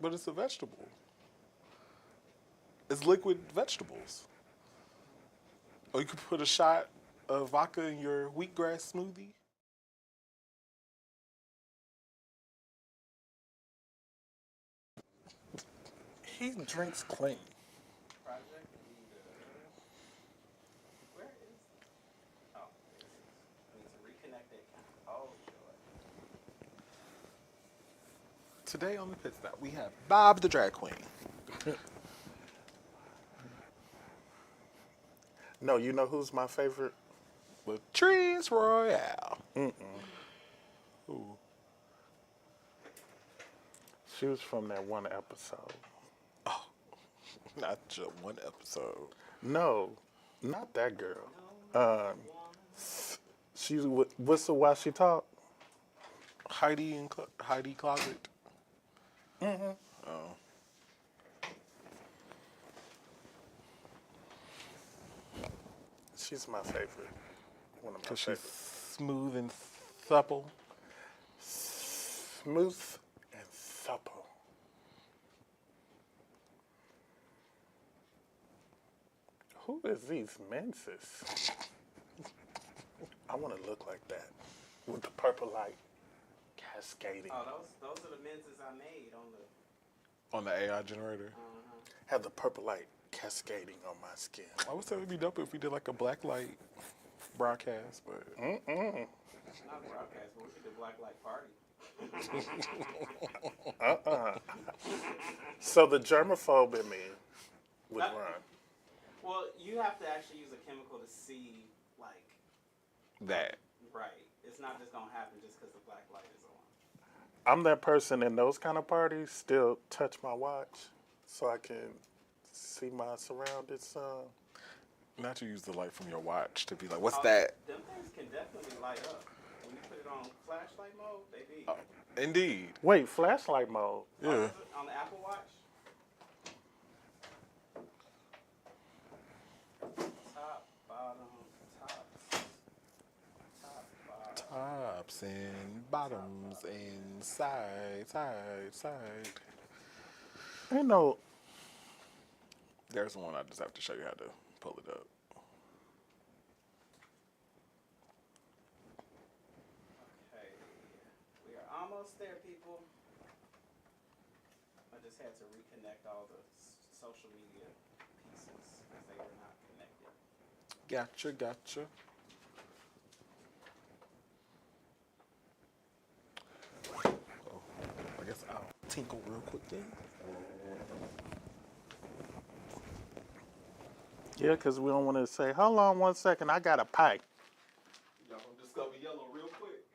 But it's a vegetable. It's liquid vegetables. Or you could put a shot of vodka in your wheatgrass smoothie. He drinks clean. Project Leader. Where is? Oh, there it is. I need to reconnect that account. Oh, joy. Today on the pit stop, we have Bob the drag queen. No, you know who's my favorite? Latrice Royale. Who? She was from that one episode. Not just one episode. No, not that girl. She would whistle while she talk. Heidi Closet. Oh. She's my favorite. One of my Because she's favorites. smooth and supple. Smooth and supple. Who is these menses? I want to look like that with the purple light cascading. Oh, those are the menses I made on the. On the AI generator. Have the purple light cascading on my skin. I would say it would be dope if we did like a black light broadcast, but Not broadcast, but we could do black light party. So the germaphobe in me would That- run. Well, you have to actually use a chemical to see, like, that. right. It's not just gonna happen just because the black light is on. I'm that person in those kind of parties still touch my watch so I can see my surroundings. Not to use the light from your watch to be like, what's that? Them things can definitely light up. When you put it on flashlight mode, they be. Indeed. Wait, flashlight mode. Yeah. On the Apple Watch? Top, bottom, tops. Top, bottom. Tops and bottoms and side. Ain't no. There's one I just have to show you how to pull it up. Okay. We are almost there, people. I just had to reconnect all the social media pieces because they were not connected. Gotcha. Oh, I guess I'll tinkle real quick then. Yeah, because we don't want to say, hold on 1 second, I got a pipe. Y'all gonna discover yellow real quick.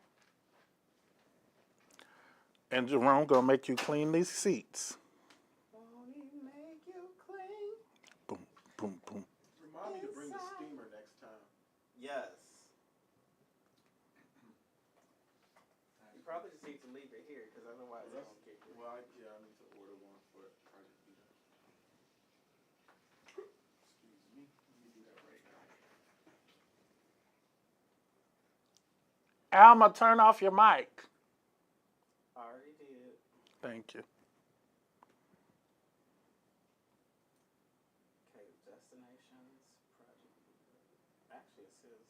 And Jerome gonna make you clean these seats. Won't he make you clean? Boom, boom, boom. Remind me to bring the steamer next time. Yes. You probably just need to leave it here because otherwise it's gonna kick it. Well, I need to order one for Project Leader. Excuse me. Let me do that right now. Alma, turn off your mic. Already did. Thank you. Okay, destinations, project. Actually, it says.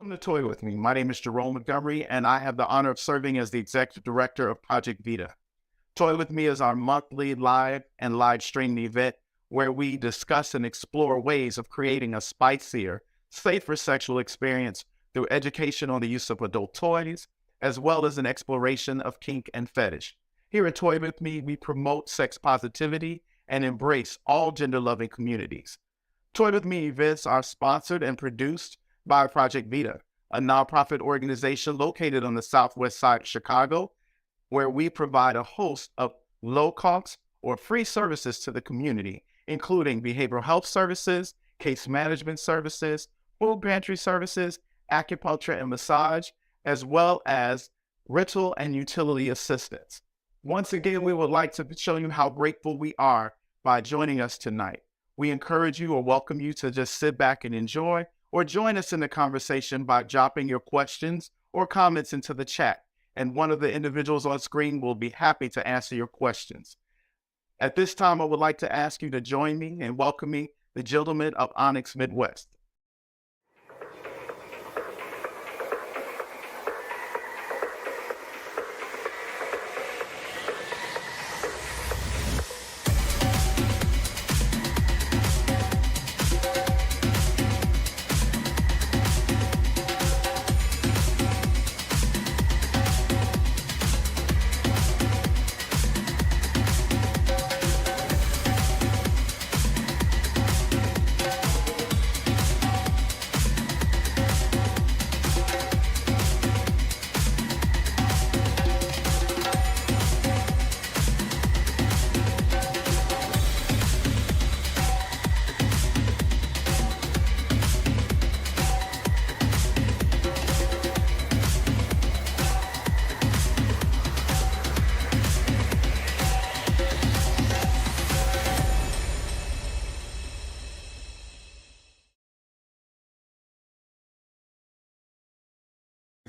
Welcome to Toy With Me. My name is Jerome Montgomery, and I have the honor of serving as the Executive Director of Project Vita. Toy With Me is our monthly live and live streaming event where we discuss and explore ways of creating a spicier, safer sexual experience through education on the use of adult toys, as well as an exploration of kink and fetish. Here at Toy With Me, we promote sex positivity and embrace all gender-loving communities. Toy With Me events are sponsored and produced by Project Vita, a nonprofit organization located on the southwest side of Chicago, where we provide a host of low-cost or free services to the community, including behavioral health services, case management services, food pantry services, acupuncture and massage, as well as rental and utility assistance. Once again, we would like to show you how grateful we are by joining us tonight. We encourage you or welcome you to just sit back and enjoy, or join us in the conversation by dropping your questions or comments into the chat, and one of the individuals on screen will be happy to answer your questions. At this time, I would like to ask you to join me in welcoming the gentlemen of Onyx Midwest.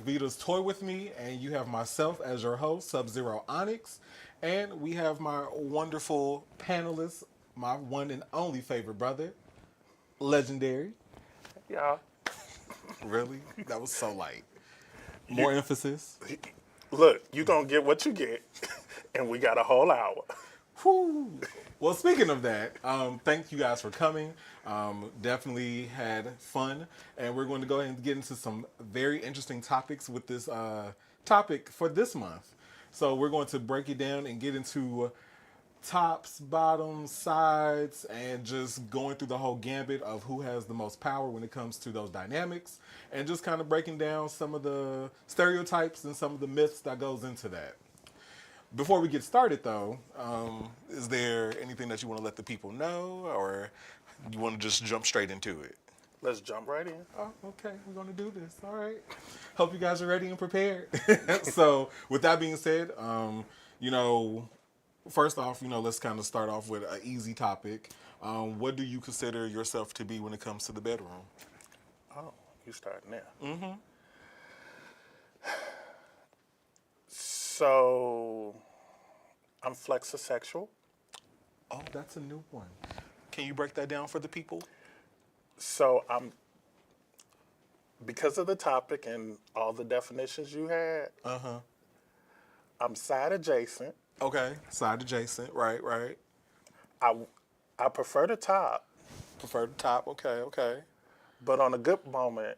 Vita's Toy With Me, and you have myself as your host, Subzero Onyx, and we have my wonderful panelists, my one and only favorite brother, Legendary. Yeah. Really? That was so light. More emphasis. Look, you're going to get what you get, and we got a whole hour. Whew. Well, speaking of that, thank you guys for coming. Definitely had fun, and we're going to go ahead and get into some very interesting topics with this topic for this month. So we're going to break it down and get into tops, bottoms, sides, and just going through the whole gambit of who has the most power when it comes to those dynamics, and just kind of breaking down some of the stereotypes and some of the myths that goes into that. Before we get started, though, is there anything that you want to let the people know, or you want to just jump straight into it? Let's jump right in. Oh, okay, we're going to do this. All right. Hope you guys are ready and prepared. So, with that being said, first off, let's kind of start off with an easy topic. What do you consider yourself to be when it comes to the bedroom? Oh, you starting there. Mm-hmm. So, I'm flexosexual. Oh, that's a new one. Can you break that down for the people? So, because of the topic and all the definitions you had, I'm side adjacent. Okay, side adjacent. Right. I prefer the top, Prefer the top. Okay. but on a good moment,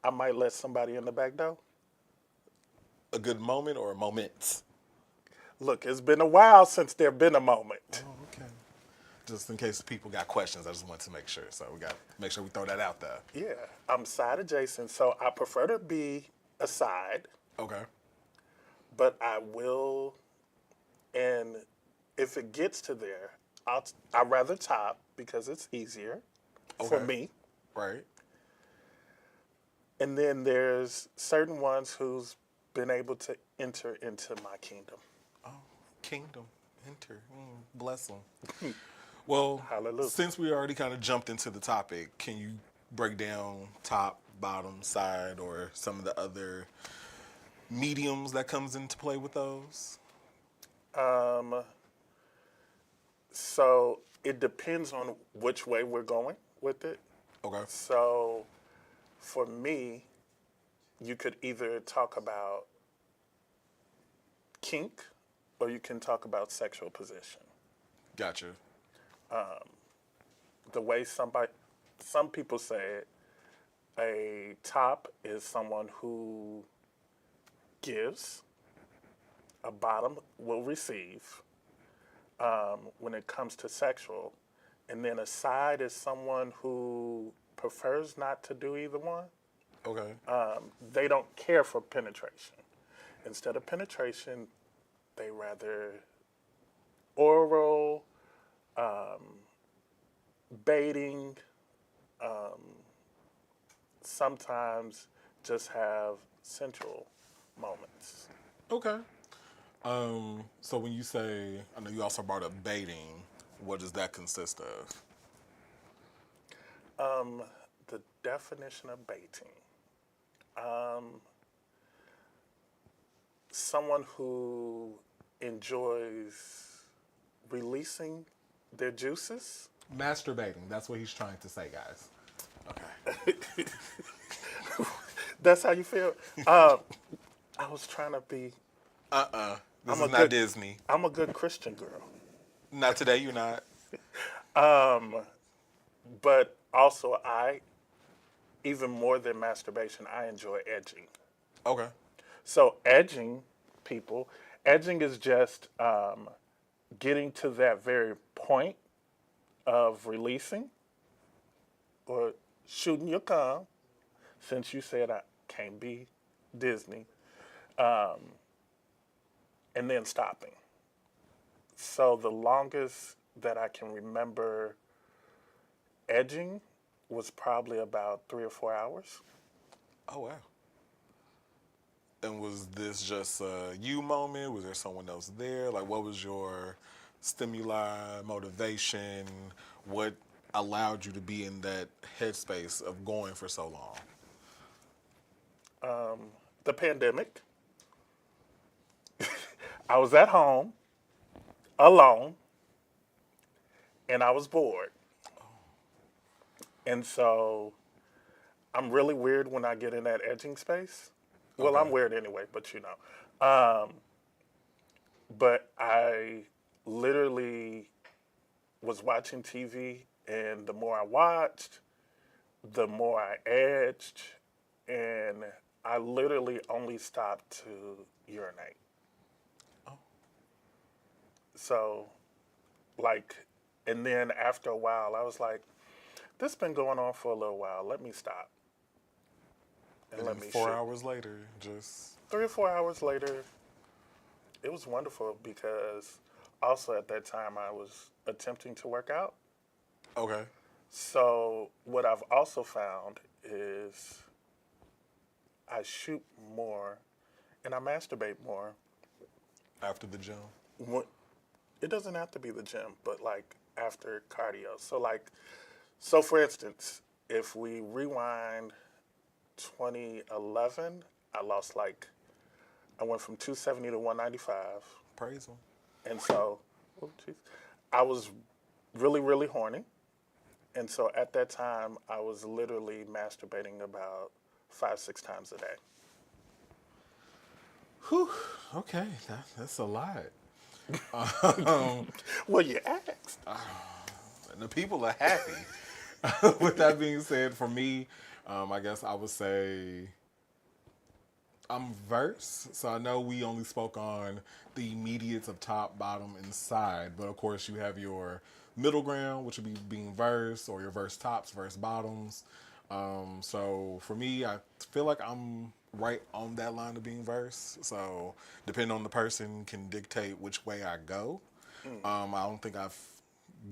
I might let somebody in the back door. A good moment or moments? Look, it's been a while since there been a moment. Oh, okay. Just in case people got questions, I just wanted to make sure. So we got to make sure we throw that out there. Yeah, I'm side adjacent, so I prefer to be a side, Okay. but I will, and if it gets to there, I'd rather top because it's easier for Okay. me. Right. And then there's certain ones who's been able to enter into my kingdom. Oh, kingdom. Enter. Bless them. Well, Hallelujah. since we already kind of jumped into the topic, can you break down top, bottom, side, or some of the other mediums that comes into play with those? So it depends on which way we're going with it. Okay. So For me, you could either talk about kink or you can talk about sexual position. Gotcha. The way some people say it, a top is someone who gives, a bottom will receive when it comes to sexual, and then a side is someone who prefers not to do either one. Okay. They don't care for penetration. Instead of penetration, they rather oral, baiting, sometimes just have sensual moments. Okay. So when you say, I know you also brought up baiting, what does that consist of? The definition of baiting. Someone who enjoys releasing their juices. Masturbating. That's what he's trying to say, guys. Okay. That's how you feel? I was trying to be. This I'm is a not good- Disney. I'm a good Christian girl. Not today, you're not. But also, even more than masturbation, I enjoy edging. Okay. So edging is just getting to that very point of releasing or shooting your cum, since you said I can't be Disney, and then stopping. So the longest that I can remember edging was probably about 3 or 4 hours. Oh, wow. And was this just a you moment? Was there someone else there? Like, what was your stimuli, motivation? What allowed you to be in that headspace of going for so long? The pandemic. I was at home alone and I was bored. And so I'm really weird when I get in that edging space. Well, Okay. I'm weird anyway, but you know. But I literally was watching TV, and the more I watched, the more I edged, and I literally only stopped to urinate. So, like, and then after a while, I was like, this been going on for a little while. Let me stop. And And let then me 4 shit. hours later, just 3 or 4 hours later, it was wonderful because also at that time I was attempting to work out. okay. So what I've also found is I shoot more and I masturbate more. After the gym. When- It doesn't have to be the gym, but like after cardio. So for instance, if we rewind 2011, I went from 270 to 195. Praise him. And so, I was really, really horny. And so at that time, I was literally masturbating about 5-6 times a day. Whew. Okay, that's a lot. Well, you asked. And the people are happy. With that being said, for me, I guess I would say I'm verse. So I know we only spoke on the immediates of top, bottom, and side. But of course, you have your middle ground, which would be being verse, or your verse tops, verse bottoms. So for me, I feel like I'm right on that line of being verse. So depending on the person can dictate which way I go. I don't think I've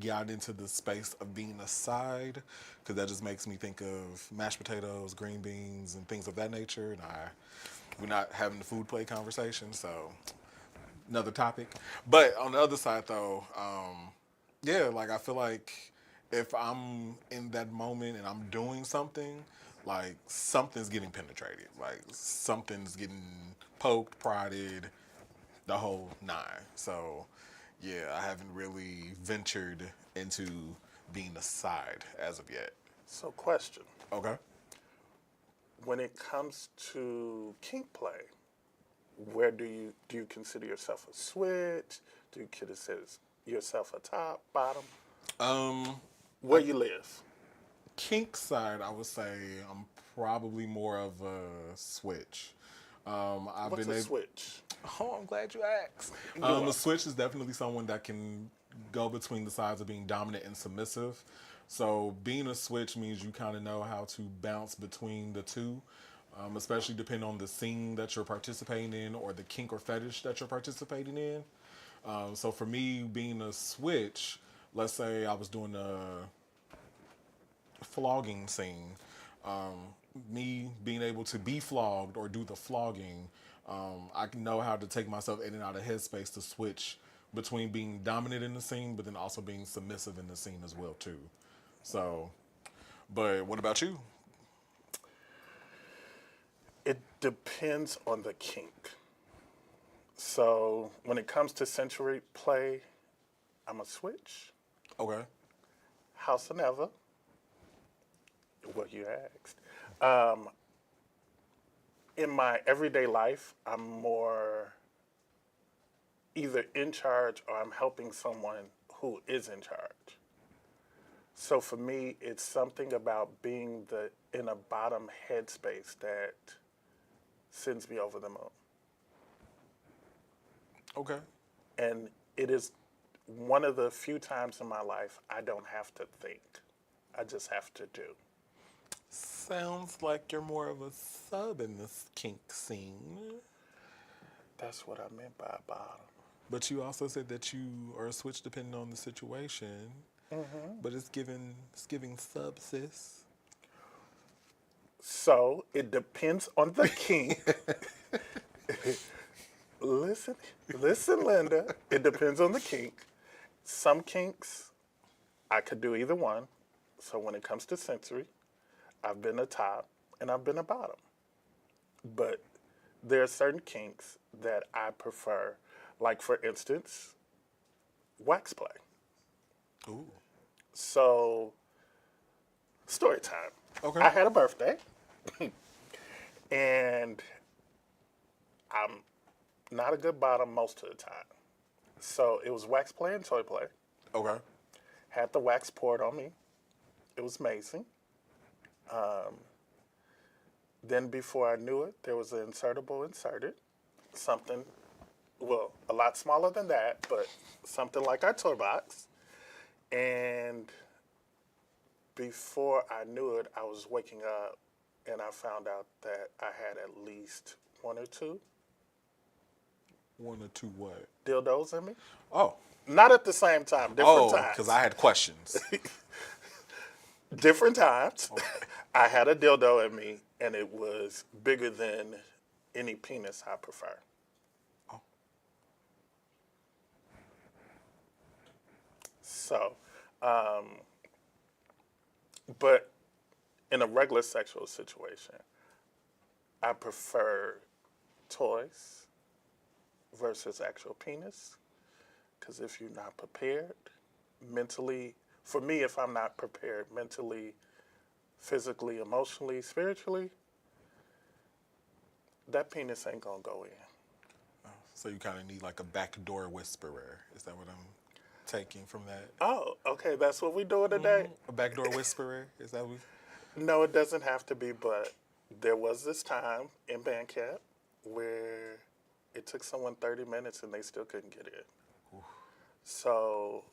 got into the space of being a side because that just makes me think of mashed potatoes, green beans, and things of that nature. And we're not having the food play conversation, so another topic. But on the other side, though, yeah, like I feel like if I'm in that moment and I'm doing something, like something's getting penetrated, like something's getting poked, prodded, the whole nine. So, yeah, I haven't really ventured into being a side as of yet. So question, Okay. when it comes to kink play, where do you consider yourself a switch? Do you consider yourself a top, bottom? Where you live? Kink side, I would say I'm probably more of a switch. I've What's been a able. switch? Oh, I'm glad you asked. Go A on. switch is definitely someone that can go between the sides of being dominant and submissive. So being a switch means you kind of know how to bounce between the two, especially depending on the scene that you're participating in or the kink or fetish that you're participating in. So for me, being a switch, let's say I was doing a flogging scene, me being able to be flogged or do the flogging, I can know how to take myself in and out of headspace to switch between being dominant in the scene, but then also being submissive in the scene as well too. So, but what about you? It depends on the kink. So when it comes to sensory play, I'm a switch. Okay. House and ever. What you asked. In my everyday life, I'm more either in charge or I'm helping someone who is in charge. So for me, it's something about being in a bottom headspace that sends me over the moon. Okay. And it is one of the few times in my life I don't have to think. I just have to do. Sounds like you're more of a sub in this kink scene. That's what I meant by bottom. But you also said that you are a switch depending on the situation. But it's giving sub, sis. So it depends on the kink. Listen, Linda. It depends on the kink. Some kinks, I could do either one. So when it comes to sensory, I've been a top and I've been a bottom. But there are certain kinks that I prefer. Like, for instance, wax play. Ooh. So, story time. Okay. I had a birthday, and I'm not a good bottom most of the time. So it was wax play and toy play. Okay. Had the wax poured on me. It was amazing. Then before I knew it, there was an insertable inserted. Something, well, a lot smaller than that, but something like our toy box. And before I knew it, I was waking up and I found out that I had at least one or two One or two what? dildos in me. Oh. Not at the same time, different times. Because I had questions. Different times. I had a dildo in me, and it was bigger than any penis I prefer. Oh. So, but in a regular sexual situation, I prefer toys versus actual penis. Because if you're not prepared mentally, for me, if I'm not prepared mentally, physically, emotionally, spiritually, that penis ain't gonna go in. So you kind of need like a backdoor whisperer. Is that what I'm taking from that? Oh, okay, that's what we doing today? A backdoor whisperer? Is that what? No, it doesn't have to be, but there was this time in band camp where it took someone 30 minutes and they still couldn't get in. Oof. So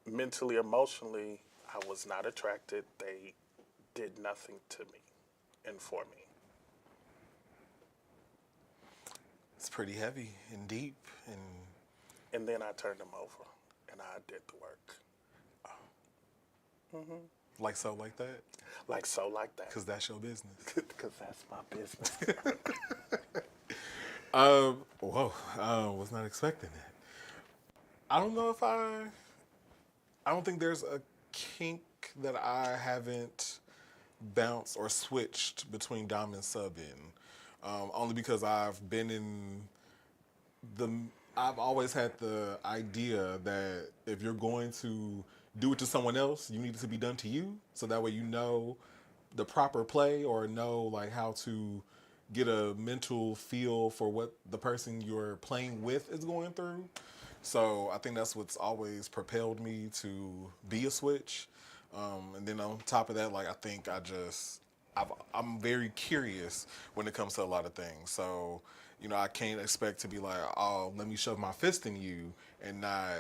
mentally, emotionally, I was not attracted. They did nothing to me and for me. It's pretty heavy and deep And then I turned them over and I did the work. like so, like that. Like so, like that. Because that's your business. Because that's my business. Whoa. Was not expecting that. I don't know if I don't think there's a kink that I haven't bounced or switched between dom and sub in. Only because I've been in I've always had the idea that if you're going to do it to someone else, you need it to be done to you. So that way you know the proper play or know like how to get a mental feel for what the person you're playing with is going through. So I think that's what's always propelled me to be a switch. And then on top of that, like I think I'm very curious when it comes to a lot of things. So I can't expect to be like, oh, let me shove my fist in you and not,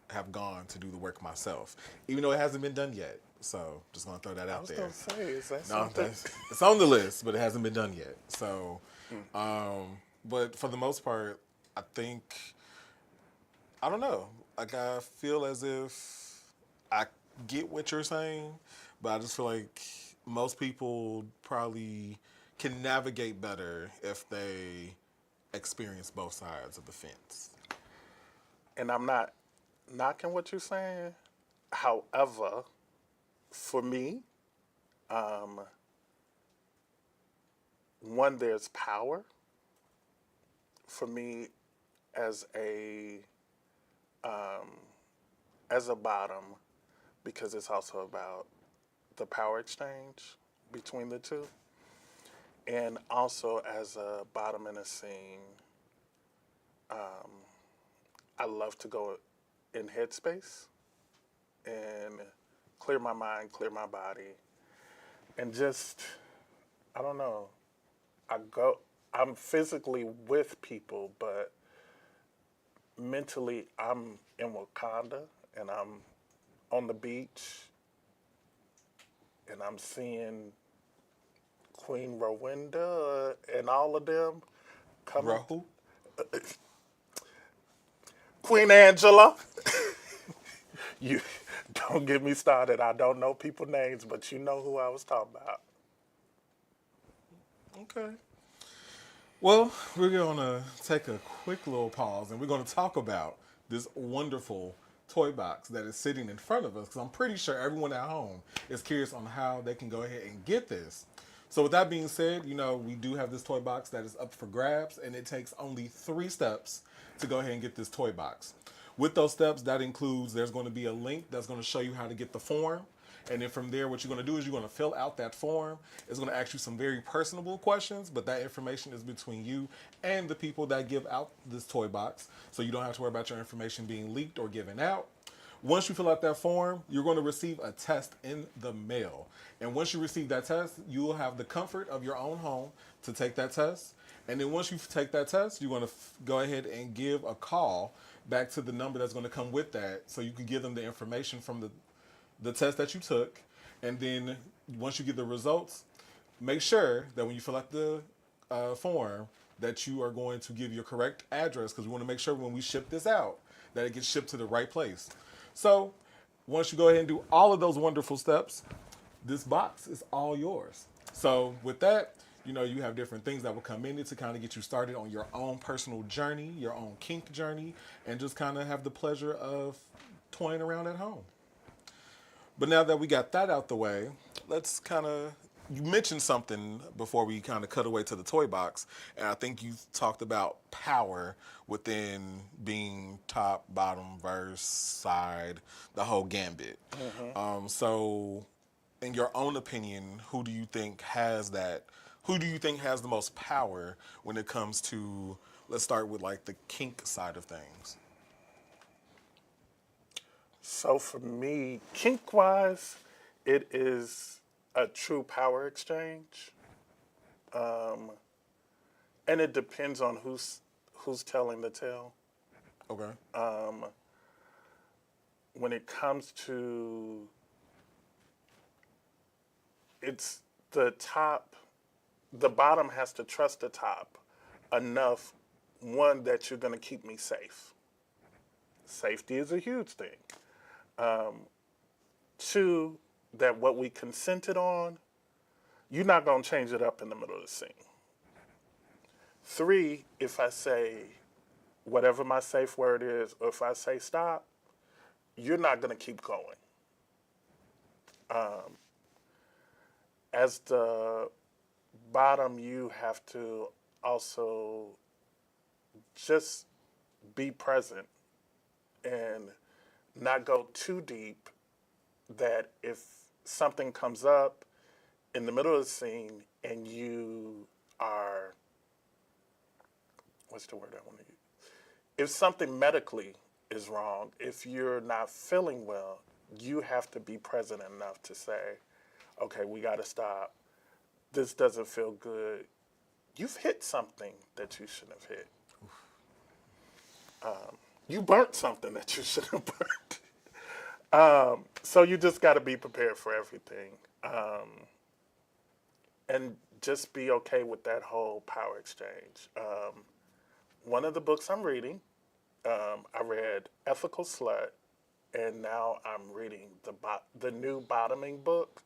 have gone to do the work myself, even though it hasn't been done yet. So just gonna throw that I out was there. gonna say, is that No, something? it's on the list, but it hasn't been done yet. So, but for the most part, I think I don't know. Like I feel as if I get what you're saying, but I just feel like most people probably can navigate better if they experience both sides of the fence. And I'm not knocking what you're saying. However, for me, um, one, there's power. For me, as a bottom, because it's also about the power exchange between the two, and also as a bottom in a scene, I love to go in headspace and clear my mind, clear my body, and just I don't know. I'm physically with people, but mentally I'm in Wakanda and I'm on the beach and I'm seeing Queen Rowenda and all of them coming. Rahu? Queen Angela. You don't get me started. I don't know people names, but you know who I was talking about. Okay. Well, we're going to take a quick little pause and we're going to talk about this wonderful toy box that is sitting in front of us because I'm pretty sure everyone at home is curious on how they can go ahead and get this. So, with that being said, we do have this toy box that is up for grabs and it takes only 3 steps to go ahead and get this toy box. With those steps, that includes there's going to be a link that's going to show you how to get the form. And then from there, what you're going to do is you're going to fill out that form. It's going to ask you some very personable questions, but that information is between you and the people that give out this toy box. So you don't have to worry about your information being leaked or given out. Once you fill out that form, you're going to receive a test in the mail. And once you receive that test, you will have the comfort of your own home to take that test. And then once you take that test, you're going to go ahead and give a call back to the number that's going to come with that so you can give them the information from the test that you took. And then once you get the results, make sure that when you fill out the form that you are going to give your correct address because we want to make sure when we ship this out that it gets shipped to the right place. So once you go ahead and do all of those wonderful steps, this box is all yours. So with that, you have different things that will come in it to kind of get you started on your own personal journey, your own kink journey, and just kind of have the pleasure of toying around at home. But now that we got that out the way, let's kind of. You mentioned something before we kind of cut away to the toy box, and I think you talked about power within being top, bottom, verse, side, the whole gambit. So, in your own opinion, who do you think has that? Who do you think has the most power when it comes to? Let's start with like the kink side of things. So for me, kink wise, it is a true power exchange. And it depends on who's telling the tale. Okay. When it comes to it's the top, the bottom has to trust the top enough, one, that you're going to keep me safe. Safety is a huge thing. Two, that what we consented on, you're not going to change it up in the middle of the scene. Three, if I say whatever my safe word is, or if I say stop, you're not going to keep going. As the bottom, you have to also just be present and not go too deep that if something comes up in the middle of the scene and you are, what's the word I want to use? If something medically is wrong, if you're not feeling well, you have to be present enough to say, okay, we got to stop. This doesn't feel good. You've hit something that you shouldn't have hit. You burnt something that you shouldn't have burnt. So you just got to be prepared for everything. And just be okay with that whole power exchange. One of the books I'm reading, I read Ethical Slut, and now I'm reading the new bottoming book.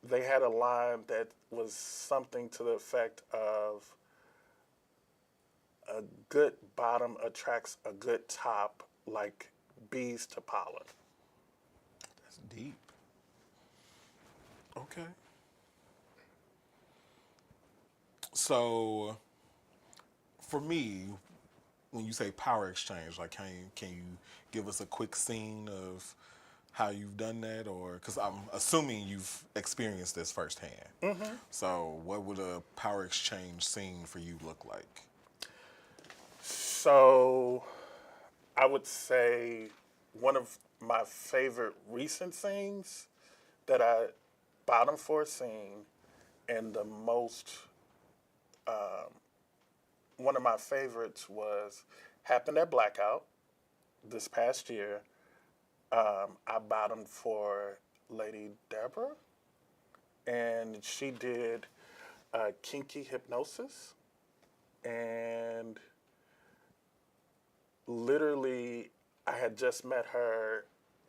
They had a line that was something to the effect of a good bottom attracts a good top like bees to pollen. That's deep. Okay. So, for me, when you say power exchange, like, can you give us a quick scene of how you've done that, or because I'm assuming you've experienced this firsthand. Mm-hmm. So, what would a power exchange scene for you look like? So I would say one of my favorite recent scenes that I bottom for a scene, and the most one of my favorites happened at Blackout this past year. I bottomed for Lady Deborah, and she did kinky hypnosis, and literally I had just met her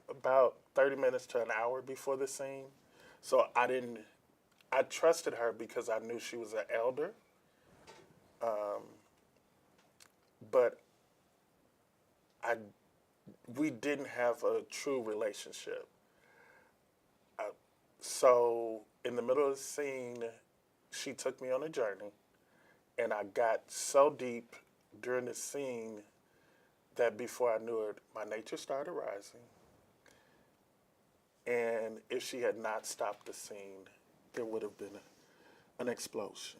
about 30 minutes to an hour before the scene. So I trusted her because I knew she was an elder. But we didn't have a true relationship. So in the middle of the scene, she took me on a journey, and I got so deep during the scene that before I knew it, my nature started rising. And if she had not stopped the scene, there would have been an explosion.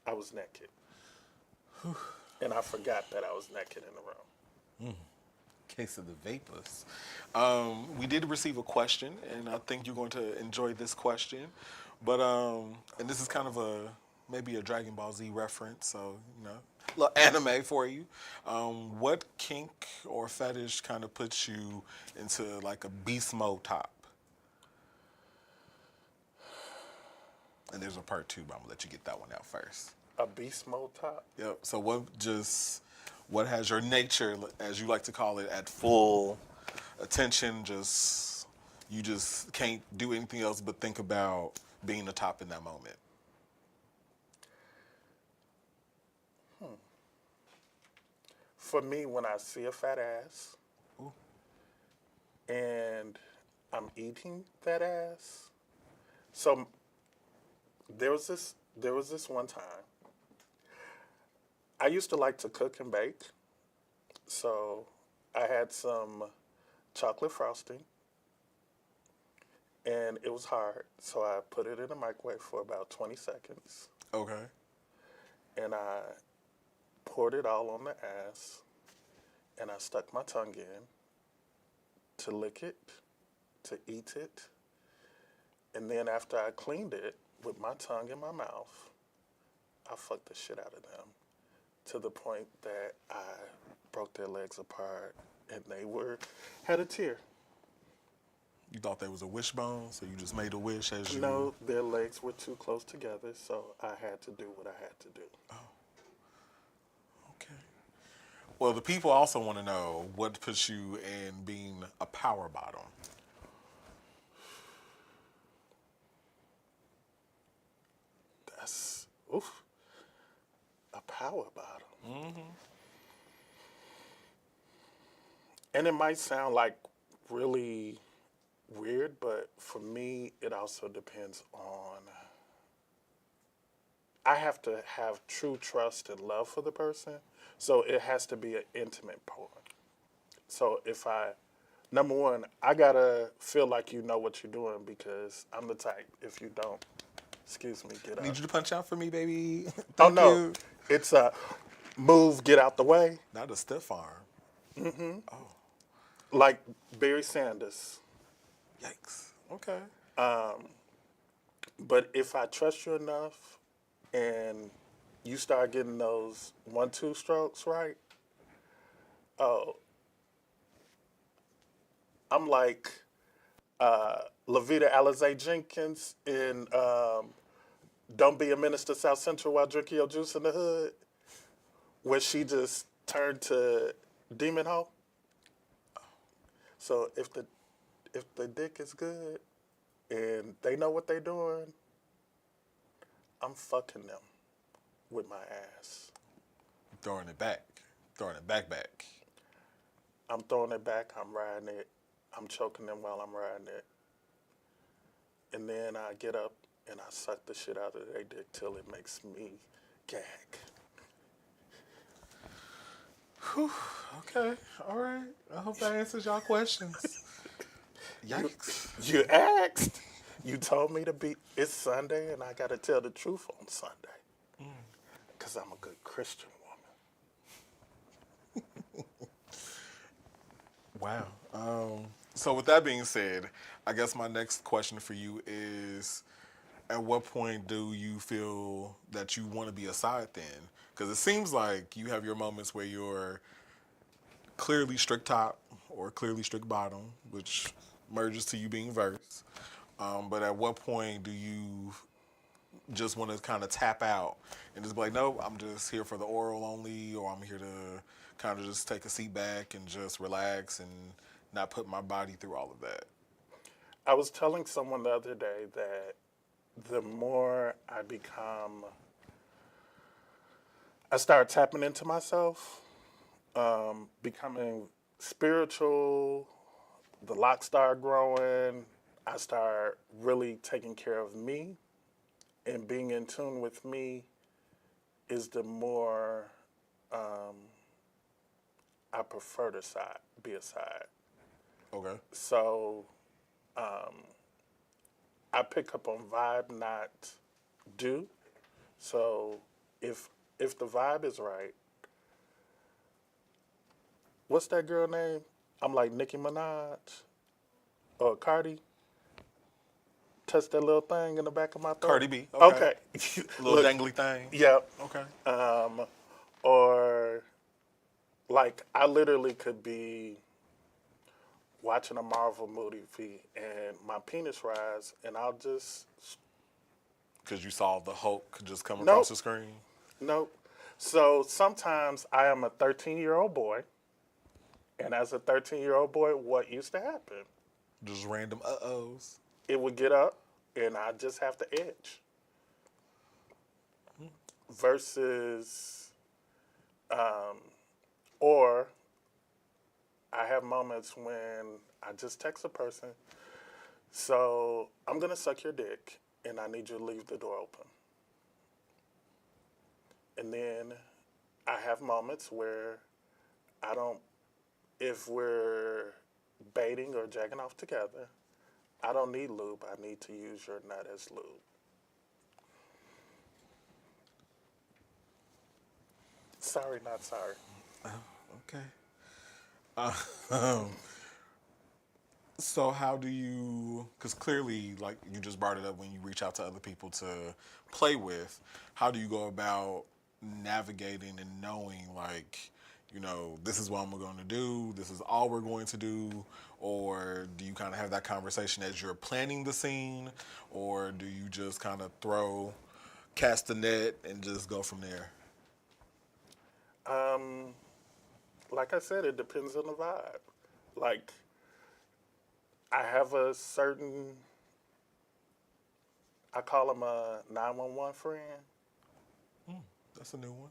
I was naked. And I forgot that I was naked in the room. Case of the vapors. We did receive a question, and I think you're going to enjoy this question. But and this is kind of maybe a Dragon Ball Z reference, so a little anime for you. What kink or fetish kind of puts you into like a beast mode top? And there's a part two, but I'm gonna let you get that one out first. A beast mode top? Yep. So what has your nature, as you like to call it, at full attention? You just can't do anything else but think about being the top in that moment. For me, when I see a fat ass Ooh. and I'm eating that ass, so there was this one time. I used to like to cook and bake, so I had some chocolate frosting, and it was hard, so I put it in the microwave for about 20 seconds, Okay. and I poured it all on the ass, and I stuck my tongue in to lick it, to eat it, and then after I cleaned it with my tongue in my mouth, I fucked the shit out of them to the point that I broke their legs apart, and they had a tear. You thought there was a wishbone, so you just made a wish as you. No, their legs were too close together, so I had to do what I had to do. Okay. Well, the people also want to know what puts you in being a power bottom. That's a power bottom. Mm-hmm. And it might sound like really weird, but for me, it also depends on. I have to have true trust and love for the person, so it has to be an intimate part. So if I Number one, I gotta feel like you know what you're doing because I'm the type. If you don't, excuse me, get I up. need you to punch out for me, baby. Oh Thank no, you. it's a move, get out the way, Not a stiff arm. like Barry Sanders. Yikes. Okay. But if I trust you enough, and you start getting those 1-2 strokes right, oh, I'm like Lavita Alizé Jenkins in Don't Be a Minister South Central while drinking your juice in the hood, where she just turned to demon hoe. So if the dick is good and they know what they're doing, I'm fucking them with my ass. Throwing it back. Throwing it back. I'm throwing it back, I'm riding it, I'm choking them while I'm riding it. And then I get up and I suck the shit out of their dick till it makes me gag. Okay. All right. I hope that answers y'all questions. Yikes. You asked. You told me to be. It's Sunday, and I got to tell the truth on Sunday. Because I'm a good Christian woman. Wow. So with that being said, I guess my next question for you is, at what point do you feel that you want to be a side then? Because it seems like you have your moments where you're clearly strict top or clearly strict bottom, which merges to you being verse. But at what point do you just want to kind of tap out and just be like, no, I'm just here for the oral only, or I'm here to kind of just take a seat back and just relax and not put my body through all of that? I was telling someone the other day that the more I start tapping into myself, becoming spiritual, the locks start growing, I start really taking care of me, and being in tune with me is the more I prefer to be a side. Okay. So I pick up on vibe, not do. So if the vibe is right, what's that girl name? I'm like Nicki Minaj or Cardi. Touch that little thing in the back of my throat. Cardi B. Okay. Little Look, dangly thing. yep. Okay. Or like I literally could be watching a Marvel movie and my penis rise and I'll just Because you saw the Hulk just come across nope, the screen. nope. So sometimes I am a 13-year-old boy, and as a 13-year-old boy, what used to happen? Just random uh-ohs. It would get up and I just have to edge. Versus, or I have moments when I just text a person, so I'm gonna suck your dick and I need you to leave the door open. And then I have moments where I don't, if we're baiting or jacking off together, I don't need lube. I need to use your nut as lube. Sorry, not sorry. Okay. So how do you, because clearly, like you just brought it up, when you reach out to other people to play with, how do you go about navigating and knowing, like, this is what I'm going to do, this is all we're going to do, or do you kind of have that conversation as you're planning the scene, or do you just kind of cast the net and just go from there? Like I said, it depends on the vibe. Like, I have a certain, I call him a 911 friend. That's a new one.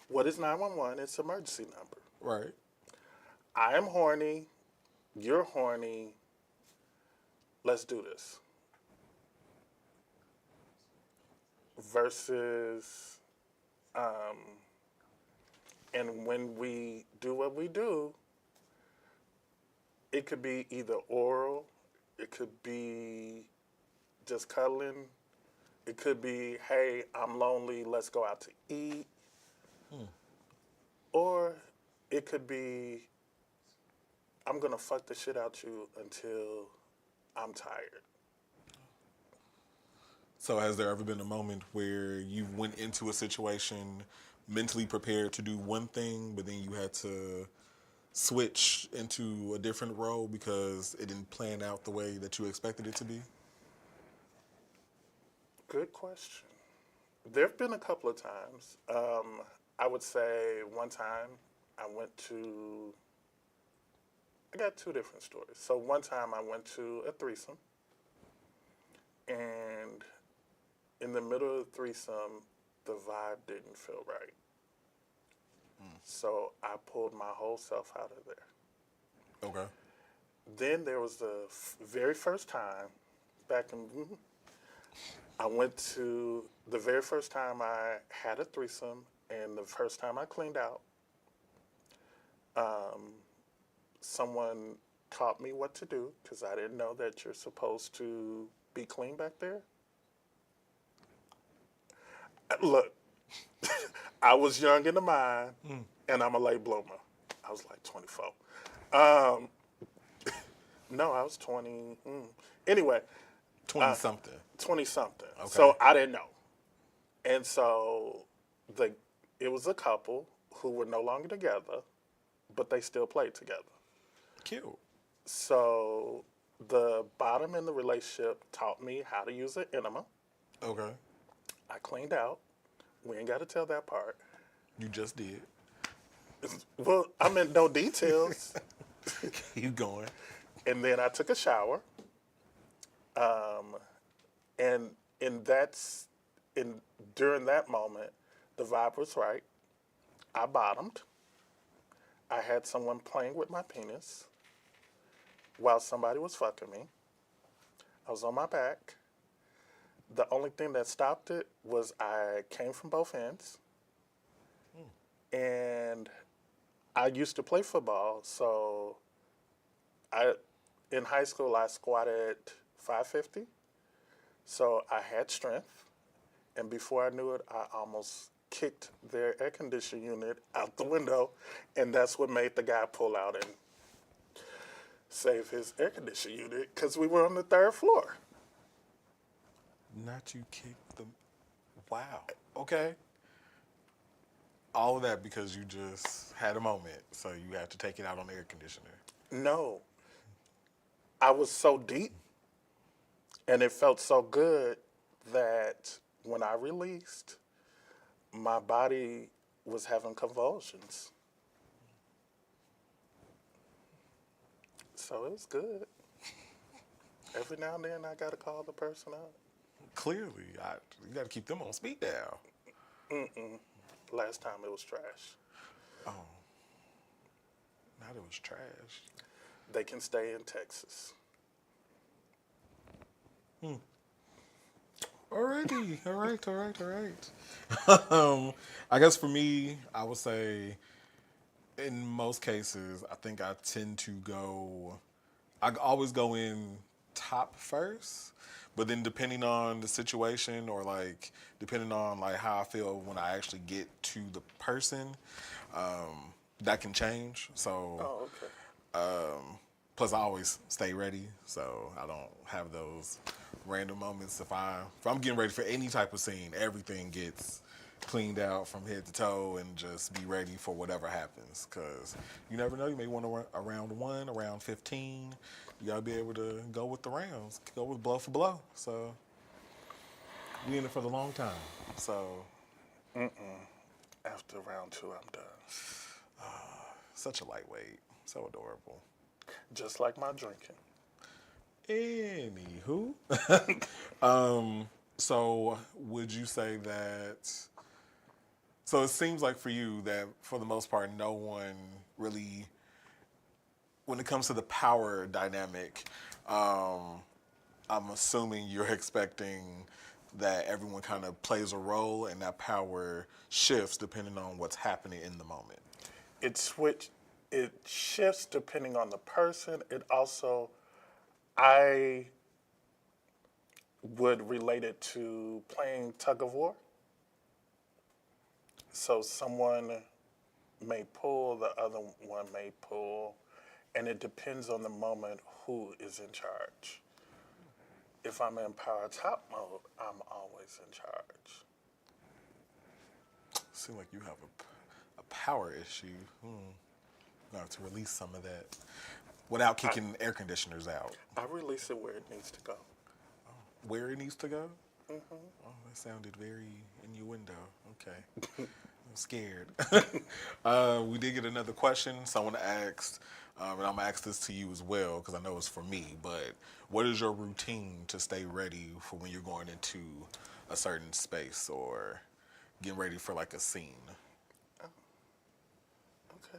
What is 911? It's an emergency number. Right. I am horny. You're horny. Let's do this. Versus, and when we do what we do, 911 it could be either oral, it could be just cuddling, it could be, hey, I'm lonely, let's go out to eat. Or it could be, I'm gonna fuck the shit out you until I'm tired. So has there ever been a moment where you went into a situation mentally prepared to do one thing, but then you had to switch into a different role because it didn't plan out the way that you expected it to be? Good question. There have been a couple of times. I would say one time I went to, I got two different stories. So one time I went to a threesome, and in the middle of the threesome, the vibe didn't feel right. So I pulled my whole self out of there. Okay. Then there was the very first time, back in, I went to the very first time I had a threesome, and the first time I cleaned out. Someone taught me what to do because I didn't know that you're supposed to be clean back there. Look, I was young in the mind, and I'm a late bloomer. I was like 24. No, I was 20. Anyway, 20 something. 20 something. Okay. So I didn't know. And so it was a couple who were no longer together, but they still played together. Cute. So the bottom in the relationship taught me how to use an enema. Okay. I cleaned out. We ain't got to tell that part. You just did. Well, I'm in no details. You going. And then I took a shower. And during that moment, the vibe was right. I bottomed. I had someone playing with my penis while somebody was fucking me. I was on my back. The only thing that stopped it was I came from both ends. And I used to play football, so in high school I squatted 550. So I had strength, and before I knew it, I almost kicked their air conditioning unit out the window, and that's what made the guy pull out and save his air conditioning unit because we were on the third floor. Not you kicked them. Wow. Okay. All of that because you just had a moment, so you had to take it out on the air conditioner. No, I was so deep, and it felt so good that when I released, my body was having convulsions. So it was good. Every now and then I got to call the person out. Clearly, you got to keep them on speed dial. Last time it was trash. Oh. Not it was trash. They can stay in Texas. Alrighty. All right. I guess for me, I would say in most cases, I think I tend to I always go in top first, but then depending on the situation or like depending on like how I feel when I actually get to the person, that can change. So Oh, okay. plus I always stay ready, so I don't have those random moments. If I'm getting ready for any type of scene, everything gets cleaned out from head to toe and just be ready for whatever happens, because you never know, you may want to run around 1, around 15. You gotta be able to go with the rounds, go with blow for blow. So we in it for the long time. So After round 2, I'm done. such a lightweight, so adorable. Just like my drinking. Anywho, so would you say that? So it seems like for you that for the most part, no one really, when it comes to the power dynamic, I'm assuming you're expecting that everyone kind of plays a role and that power shifts depending on what's happening in the moment. It switched. It shifts depending on the person. It also, I would relate it to playing tug of war. So someone may pull, the other one may pull, and it depends on the moment who is in charge. If I'm in power top mode, I'm always in charge. Seem like you have a power issue. You have to release some of that without kicking air conditioners out. I release it where it needs to go. Where it needs to go? Oh, that sounded very innuendo. Okay. I'm scared. We did get another question. Someone asked, and I'm going to ask this to you as well because I know it's for me, but what is your routine to stay ready for when you're going into a certain space or getting ready for like a scene? Okay.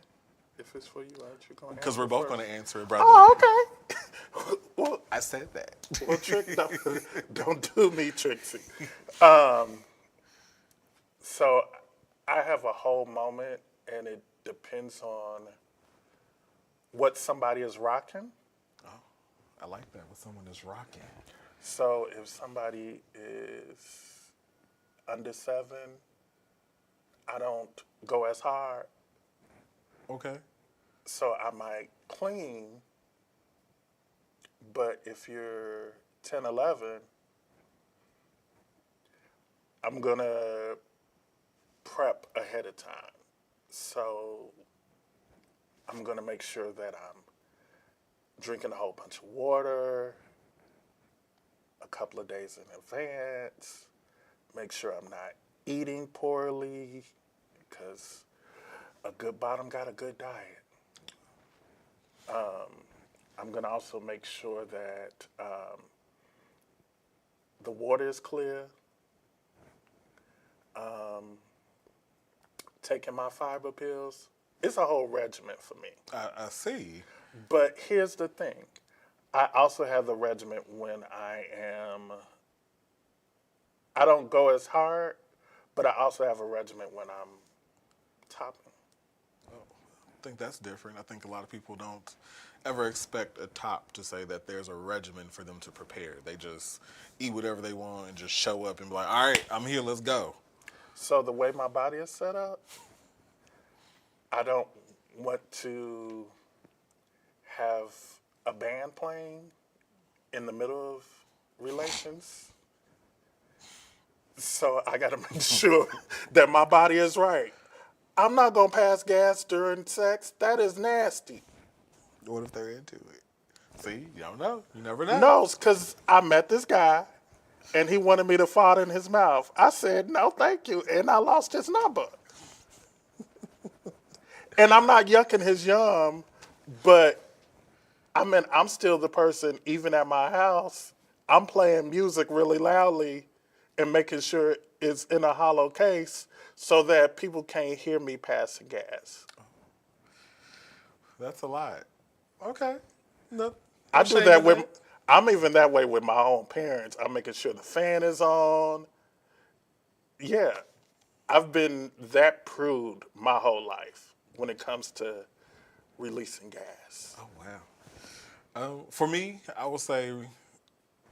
If it's for you, aren't you going to Because we're both going to answer it, brother. Oh, okay. Well, I said that. well, don't do me, Trixie. So I have a whole moment, and it depends on what somebody is rocking. I like that when someone is rocking. So if somebody is under 7, I don't go as hard. Okay. So I might clean, but if you're 10, 11, I'm going to prep ahead of time. So I'm going to make sure that I'm drinking a whole bunch of water a couple of days in advance. Make sure I'm not eating poorly because a good bottom got a good diet. I'm going to also make sure that the water is clear. Taking my fiber pills. It's a whole regimen for me. I see. But here's the thing. I also have the regimen when I don't go as hard, but I also have a regimen when I'm topping. I think that's different. I think a lot of people don't ever expect a top to say that there's a regimen for them to prepare. They just eat whatever they want and just show up and be like, all right, I'm here, let's go. So the way my body is set up, I don't want to have a band playing in the middle of relations. So I got to make sure that my body is right. I'm not going to pass gas during sex. That is nasty. What if they're into it? See, you don't know. You never know. No, because I met this guy, and he wanted me to fart in his mouth. I said, no, thank you, and I lost his number. And I'm not yucking his yum, but I mean, I'm still the person, even at my house, I'm playing music really loudly and making sure it's in a hollow case so that people can't hear me passing gas. That's a lot. Okay. No, I do that with, I'm even that way with my own parents. I'm making sure the fan is on. Yeah, I've been that prude my whole life when it comes to releasing gas. Oh, wow. For me, I will say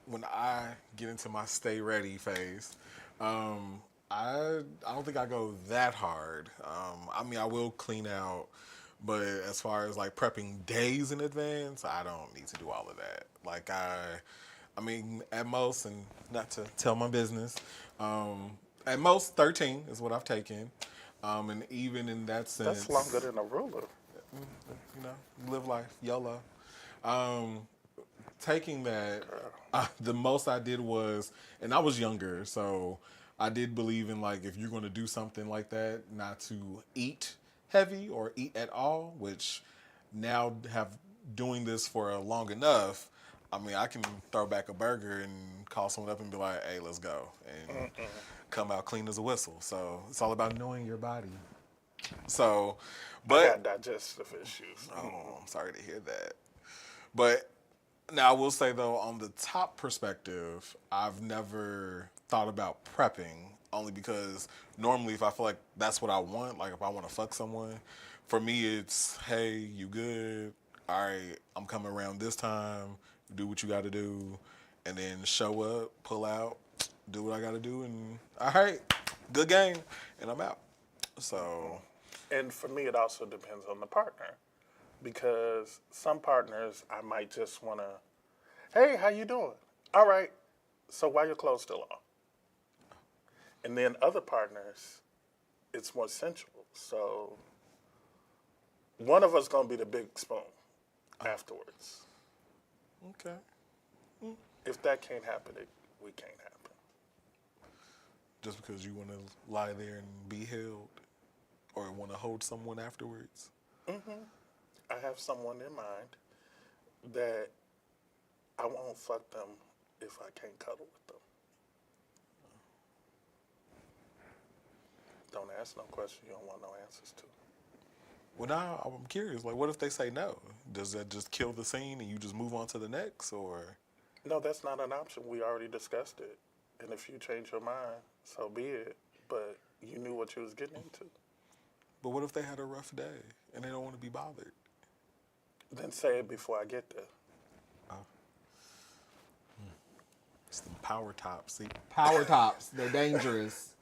when I get into my stay ready phase, I don't think I go that hard. I mean, I will clean out, but as far as like prepping days in advance, I don't need to do all of that. Like I mean, at most, and not to tell my business, at most 13 is what I've taken, and even in that sense, That's longer than a ruler. you know, live life, YOLO. Taking that, the most I did was, and I was younger, so I did believe in like if you're going to do something like that, not to eat heavy or eat at all. Which now have doing this for long enough, I mean I can throw back a burger and call someone up and be like, "Hey, let's go," and come out clean as a whistle. So it's all about knowing your body. So, I but got digestive issues. oh, I'm sorry to hear that. But now, I will say, though, on the top perspective, I've never thought about prepping, only because normally if I feel like that's what I want, like if I want to fuck someone, For me, it's, hey, you good? All right, I'm coming around this time. Do what you got to do, and then show up, pull out, do what I got to do, and all right, good game, and I'm out. So, And for me, it also depends on the partner, because some partners I might just want to, hey, how you doing? All right, so why your clothes still on? And then other partners, it's more sensual. So one of us gonna be the big spoon afterwards. okay. If that can't happen, we can't happen. Just because you want to lie there and be held, or want to hold someone afterwards. I have someone in mind that I won't fuck them if I can't cuddle with them. Don't ask no question you don't want no answers to. Well, now I'm curious. Like, what if they say no? Does that just kill the scene and you just move on to the next, or? No, that's not an option. We already discussed it. And if you change your mind, so be it. But you knew what you was getting into. But what if they had a rough day and they don't want to be bothered? Then say it before I get there. It's the power top. See, Power tops, they're dangerous.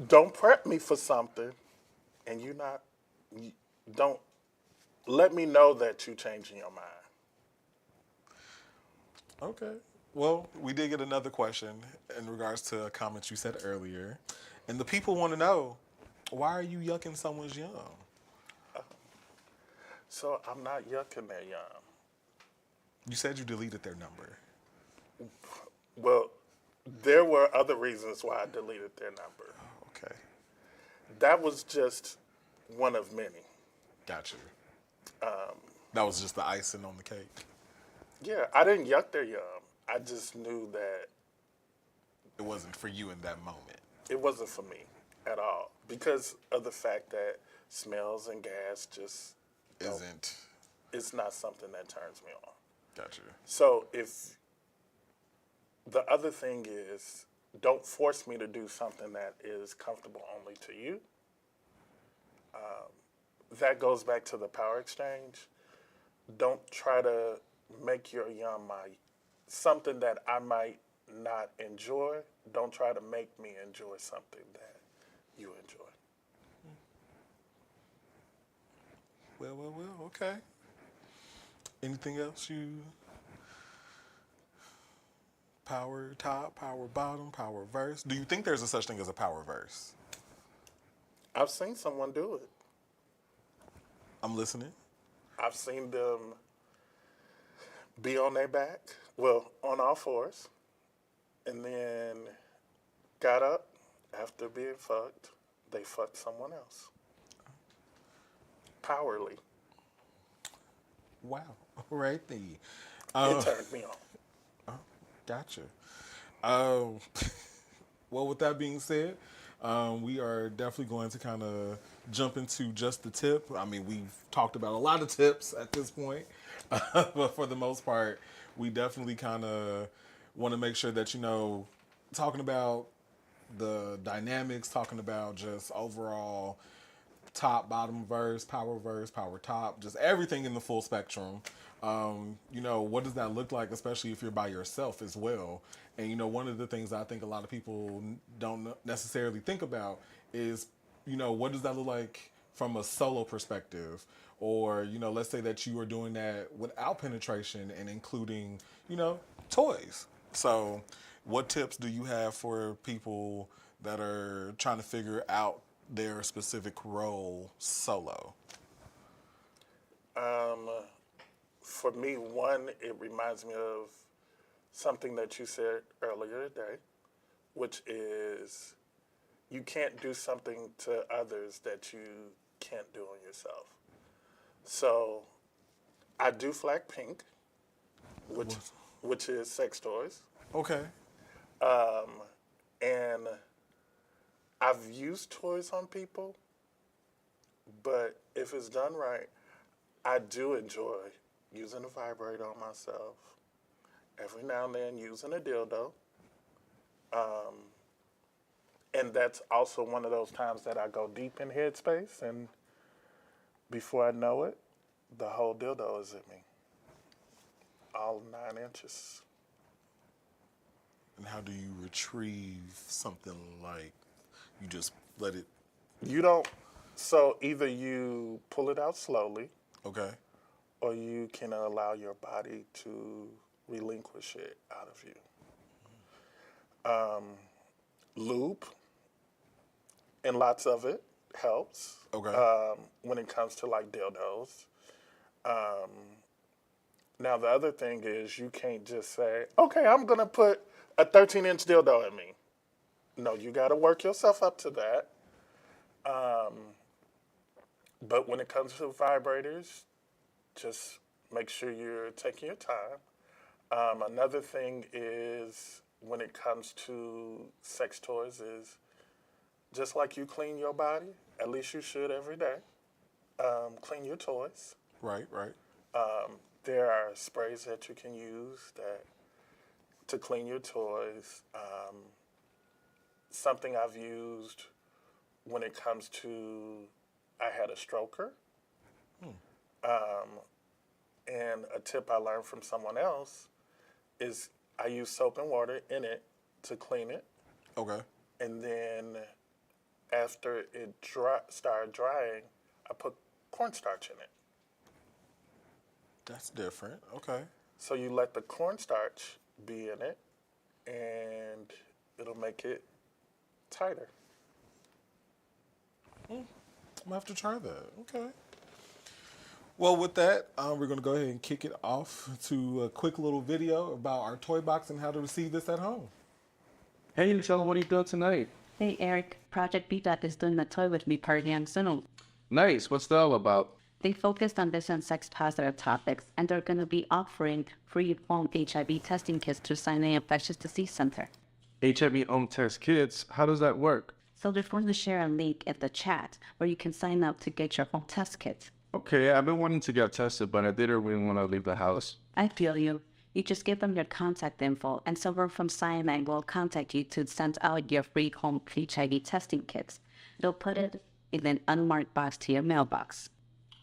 Don't prep me for something, and don't let me know that you changing your mind. okay. Well, we did get another question in regards to a comment you said earlier, and the people want to know, why are you yucking someone's yum? So I'm not yucking their yum. You said you deleted their number. Well, there were other reasons why I deleted their number. Okay, That was just one of many. got you. That was just the icing on the cake. Yeah, I didn't yuck their yum. I just knew that It wasn't for you in that moment. it wasn't for me at all because of the fact that smells and gas just Isn't. it's not something that turns me on. Got you. So if the other thing is, don't force me to do something that is comfortable only to you. That goes back to the power exchange. Don't try to make your yum something that I might not enjoy. Don't try to make me enjoy something that you enjoy. Well, okay. Anything else you... Power top, power bottom, power verse? Do you think there's a such thing as a power verse? I've seen someone do it. I'm listening. I've seen them be on their back, well, on all fours, and then got up after being fucked. They fucked someone else. Powerly. Wow. Right there. It turned me on. Gotcha. Well, with that being said, we are definitely going to kind of jump into just the tip. I mean, we've talked about a lot of tips at this point, but for the most part, we definitely kind of want to make sure that, talking about the dynamics, talking about just overall top, bottom verse, power top, just everything in the full spectrum. What does that look like, especially if you're by yourself as well? And, one of the things I think a lot of people don't necessarily think about is, what does that look like from a solo perspective? Or, let's say that you are doing that without penetration and including, toys. So what tips do you have for people that are trying to figure out their specific role solo? For me, one, it reminds me of something that you said earlier today, which is you can't do something to others that you can't do on yourself. So I do flag pink, which is sex toys. Okay. And I've used toys on people, but if it's done right, I do enjoy using a vibrator on myself. Every now and then using a dildo. And that's also one of those times that I go deep in headspace and Before I know it, the whole dildo is in me. All 9 inches. And how do you retrieve something like you just let it? You don't, so either you pull it out slowly, Okay. or you can allow your body to relinquish it out of you. Lube, and lots of it helps. Okay. When it comes to like dildos. Now the other thing is you can't just say, okay, I'm gonna put a 13-inch dildo in me. No, you gotta work yourself up to that. But when it comes to vibrators, just make sure you're taking your time. Another thing is when it comes to sex toys is just like you clean your body, at least you should every day, clean your toys. Right. Right. There are sprays that you can use to clean your toys. Something I've used when it comes to, I had a stroker. And a tip I learned from someone else is I use soap and water in it to clean it. Okay. And then after it started drying, I put cornstarch in it. That's different. Okay. So you let the cornstarch be in it, and it'll make it tighter. I'm gonna have to try that. Okay. Well, with that, we're gonna go ahead and kick it off to a quick little video about our toy box and how to receive this at home. Hey, Michelle, what are you doing tonight? Hey Eric, Project BDOT is doing a Toy With Me party on Zoom. Nice. What's that all about? They focused on different sex-positive topics, and they're going to be offering free home HIV testing kits through Sinai Infectious Disease Center. HIV home test kits. How does that work? So they're going to share a link in the chat where you can sign up to get your home test kit. Okay, I've been wanting to get tested, but I didn't really want to leave the house. I feel you. You just give them your contact info, and someone from Sinai will contact you to send out your free home HIV testing kits. They'll put it in an unmarked box to your mailbox.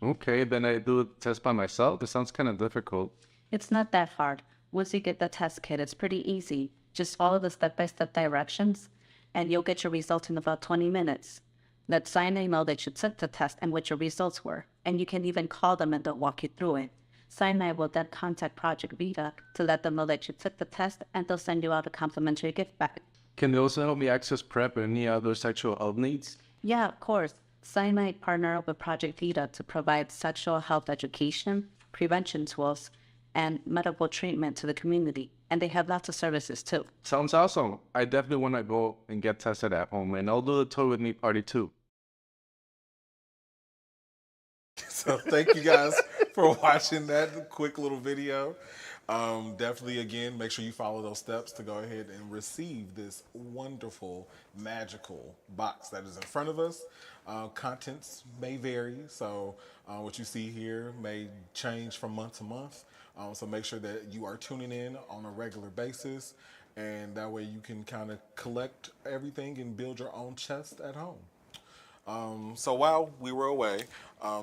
Okay, then I do the test by myself? It sounds kind of difficult. It's not that hard. Once you get the test kit, it's pretty easy. Just follow the step-by-step directions, and you'll get your results in about 20 minutes. Let Sinai know that you took the test and what your results were, and you can even call them and they'll walk you through it. Sinai will then contact Project Vita to let them know that you took the test, and they'll send you out a complimentary gift bag. Can they also help me access PrEP and any other sexual health needs? Yeah, of course. Sinai partnered up with Project Vita to provide sexual health education, prevention tools, and medical treatment to the community. And they have lots of services too. Sounds awesome. I definitely want to go and get tested at home, and I'll do the Toy With Me party too. So thank you guys for watching that quick little video. Definitely, again, make sure you follow those steps to go ahead and receive this wonderful, magical box that is in front of us. Contents may vary, so what you see here may change from month to month. So make sure that you are tuning in on a regular basis, and that way you can kind of collect everything and build your own chest at home. So while we were away,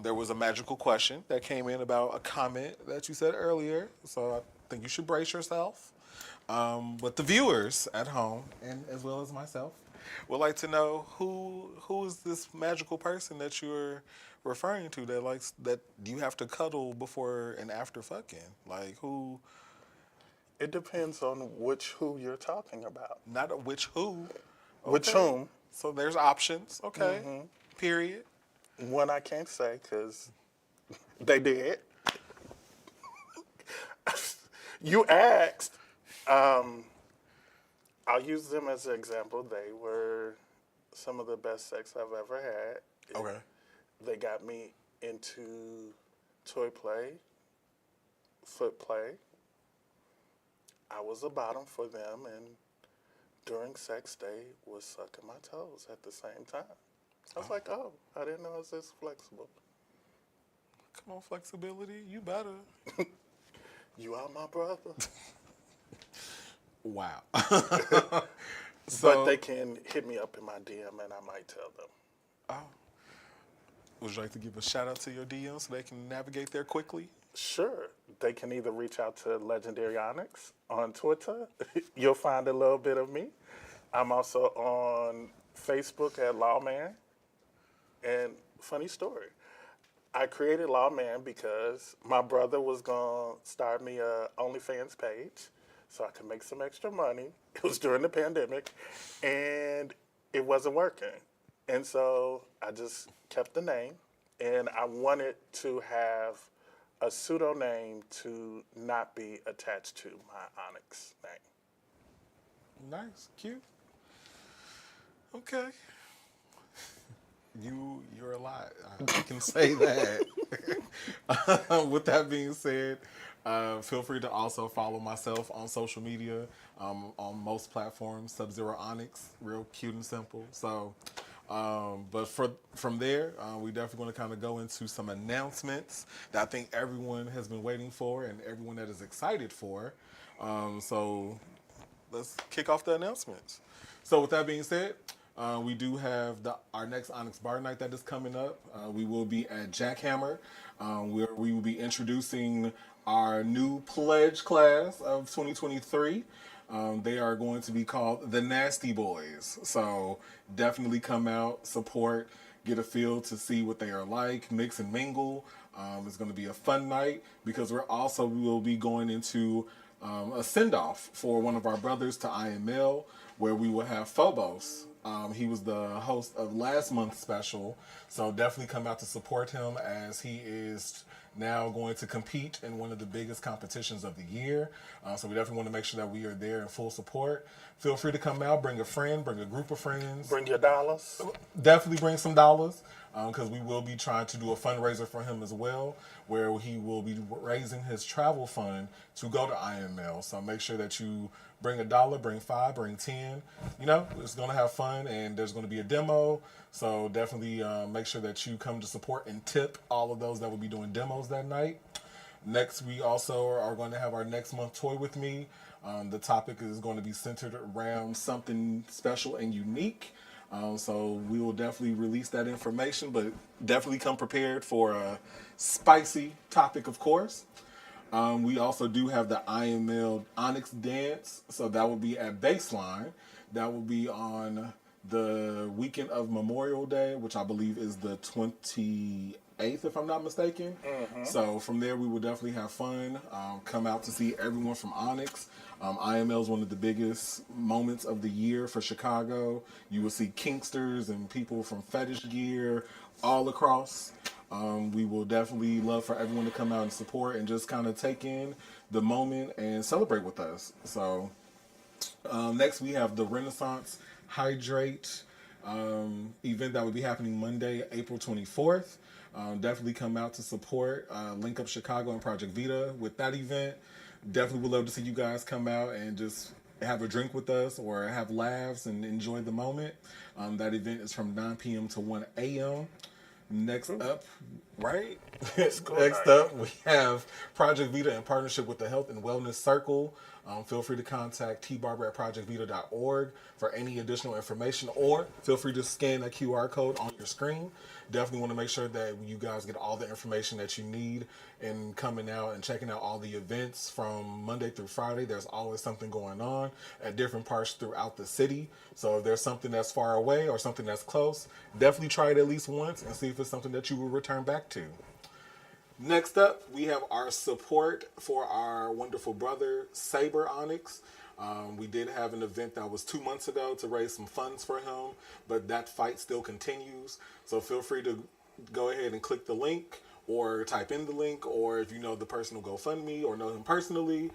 there was a magical question that came in about a comment that you said earlier. So I think you should brace yourself. But the viewers at home, and as well as myself, would like to know who is this magical person that you're referring to that you have to cuddle before and after fucking? Like who? It depends on which who you're talking about. Not a which who. Which Okay. whom? So there's options. Okay. Period. One I can't say because they did. You asked. I'll use them as an example. They were some of the best sex I've ever had. Okay. They got me into toy play, foot play. I was a bottom for them, and during sex, they was sucking my toes at the same time. I was like, oh, I didn't know I was this flexible. Come on, flexibility. You better. You are my brother. Wow. But they can hit me up in my DM, and I might tell them. Would you like to give a shout out to your DMs so they can navigate there quickly? Sure. They can either reach out to Legendary Onyx on Twitter. You'll find a little bit of me. I'm also on Facebook at Lawman. And funny story, I created Lawman because my brother was going to start me a OnlyFans page so I could make some extra money. It was during the pandemic, and it wasn't working. And so I just kept the name, and I wanted to have a pseudo name to not be attached to my Onyx name. Nice, cute. Okay. You're a lot. I can say that. With that being said, feel free to also follow myself on social media, on most platforms. Subzero Onyx, real cute and simple. So, but from there, we definitely going to kind of go into some announcements that I think everyone has been waiting for and everyone that is excited for. So let's kick off the announcements. So with that being said, we do have our next Onyx Bar Night that is coming up. We will be at Jackhammer, where we will be introducing our new pledge class of 2023. They are going to be called the Nasty Boys. So definitely come out, support, get a feel to see what they are like, mix and mingle. It's going to be a fun night because we will be going into a send-off for one of our brothers to IML, where we will have Phobos. He was the host of last month's special, so definitely come out to support him as he is now going to compete in one of the biggest competitions of the year. So we definitely want to make sure that we are there in full support. Feel free to come out, bring a friend, bring a group of friends. Bring your dollars. Definitely bring some dollars, because we will be trying to do a fundraiser for him as well, where he will be raising his travel fund to go to IML. So make sure that you bring $1, bring 5, bring 10. You know, it's going to have fun, and there's going to be a demo. So definitely make sure that you come to support and tip all of those that will be doing demos that night. Next, we also are going to have our next month Toy With Me. The topic is going to be centered around something special and unique. So we will definitely release that information, but definitely come prepared for a spicy topic, of course. We also do have the IML Onyx Dance, so that will be at Baseline. That will be on the weekend of Memorial Day, which I believe is the 28th, if I'm not mistaken. So from there, we will definitely have fun. Come out to see everyone from Onyx. IML is one of the biggest moments of the year for Chicago. You will see Kinksters and people from Fetish Gear all across. We will definitely love for everyone to come out and support and just kind of take in the moment and celebrate with us. So next we have the Renaissance Hydrate event that will be happening Monday, April 24th. Definitely come out to support Link Up Chicago and Project Vita with that event. Definitely would love to see you guys come out and just have a drink with us or have laughs and enjoy the moment. That event is from 9 p.m. to 1 a.m. Next up, right? Next up, we have Project Vita in partnership with the Health and Wellness Circle. Feel free to contact tbarber@projectvita.org for any additional information, or feel free to scan that QR code on your screen. Definitely want to make sure that you guys get all the information that you need in coming out and checking out all the events from Monday through Friday. There's always something going on at different parts throughout the city. So if there's something that's far away or something that's close, definitely try it at least once and see if it's something that you will return back to. Next up, we have our support for our wonderful brother, Saber Onyx. We did have an event that was 2 months ago to raise some funds for him, but that fight still continues. So feel free to go ahead and click the link or type in the link, or if you know the person will GoFundMe or know him personally,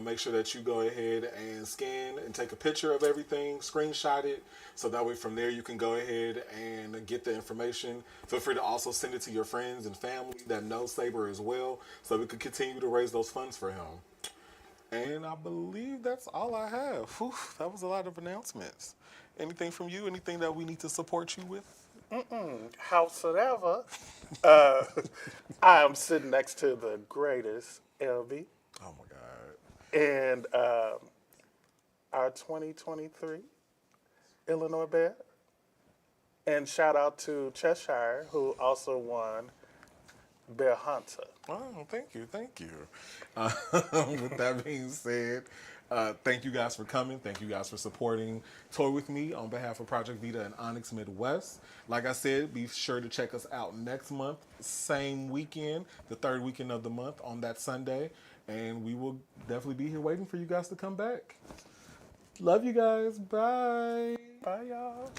make sure that you go ahead and scan and take a picture of everything, screenshot it, so that way from there you can go ahead and get the information. Feel free to also send it to your friends and family that know Saber as well, so we can continue to raise those funds for him. And I believe that's all I have. Whew, that was a lot of announcements. Anything from you? Anything that we need to support you with? Howsoever, I am sitting next to the greatest LB. Oh my God. And our 2023 Illinois Bear And shout out to Cheshire, who also won Bear Hunter. Oh, thank you, thank you. With that being said, thank you guys for coming. Thank you guys for supporting Toy With Me on behalf of Project Vita and Onyx Midwest. Like I said, be sure to check us out next month, same weekend, the third weekend of the month on that Sunday. And we will definitely be here waiting for you guys to come back. Love you guys. Bye. Bye, y'all.